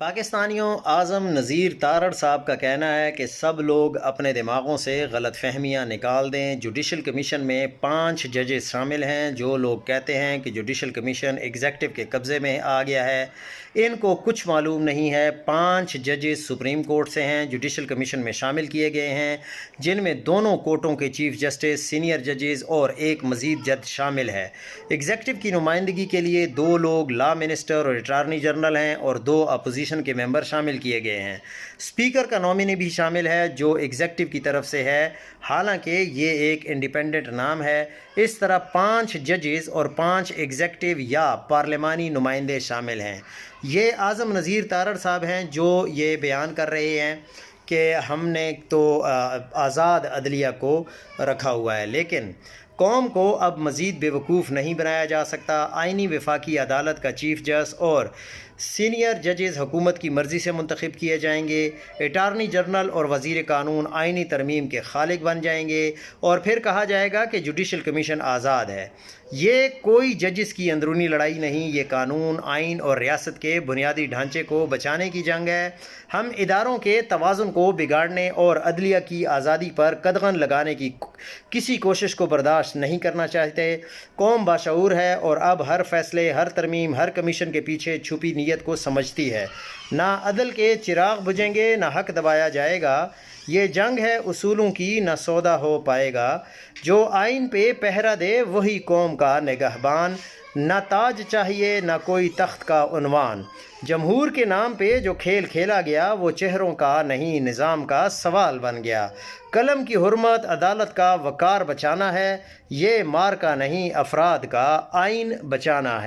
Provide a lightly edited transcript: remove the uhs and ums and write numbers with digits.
پاکستانیوں، اعظم نذیر تارڑ صاحب کا کہنا ہے کہ سب لوگ اپنے دماغوں سے غلط فہمیاں نکال دیں۔ جوڈیشل کمیشن میں 5 ججز شامل ہیں۔ جو لوگ کہتے ہیں کہ جوڈیشل کمیشن ایگزیکٹو کے قبضے میں آ گیا ہے، ان کو کچھ معلوم نہیں ہے۔ 5 ججز سپریم کورٹ سے ہیں، جوڈیشل کمیشن میں شامل کیے گئے ہیں، جن میں دونوں کورٹوں کے چیف جسٹس، سینئر ججز اور ایک مزید جج شامل ہے۔ ایگزیکٹو کی نمائندگی کے لیے 2 لوگ لا منسٹر اور اٹارنی جنرل ہیں اور 2 اپوزیشن کے ممبر شامل کیے گئے ہیں۔ اسپیکر کا نامنی بھی شامل ہے جو ایگزیکٹو کی طرف سے ہے، حالانکہ یہ ایک انڈیپینڈنٹ نام ہے۔ اس طرح 5 ججز اور 5 ایگزیکٹو یا پارلیمانی نمائندے شامل ہیں۔ یہ اعظم نذیر تارڑ صاحب ہیں جو یہ بیان کر رہے ہیں کہ ہم نے تو آزاد عدلیہ کو رکھا ہوا ہے، لیکن قوم کو اب مزید بیوقوف نہیں بنایا جا سکتا۔ آئینی وفاقی عدالت کا چیف جج اور سینئر ججز حکومت کی مرضی سے منتخب کیے جائیں گے۔ اٹارنی جنرل اور وزیر قانون آئینی ترمیم کے خالق بن جائیں گے اور پھر کہا جائے گا کہ جوڈیشل کمیشن آزاد ہے۔ یہ کوئی ججز کی اندرونی لڑائی نہیں، یہ قانون، آئین اور ریاست کے بنیادی ڈھانچے کو بچانے کی جنگ ہے۔ ہم اداروں کے توازن کو بگاڑنے اور عدلیہ کی آزادی پر قدغن لگانے کی کسی کوشش کو برداشت نہیں کرنا چاہتے۔ قوم باشعور ہے اور اب ہر فیصلے، ہر ترمیم، ہر کمیشن کے پیچھے چھپی نیت کو سمجھتی ہے۔ نہ عدل کے چراغ بجھیں گے، نہ حق دبایا جائے گا۔ یہ جنگ ہے اصولوں کی، نہ سودا ہو پائے گا۔ جو آئین پہ پہرا دے وہی قوم کا نگہبان۔ نہ تاج چاہیے نہ کوئی تخت کا عنوان۔ جمہور کے نام پہ جو کھیل کھیلا گیا وہ چہروں کا نہیں، نظام کا سوال بن گیا۔ قلم کی حرمت، عدالت کا وقار بچانا ہے، یہ مارکا نہیں افراد کا آئین بچانا ہے۔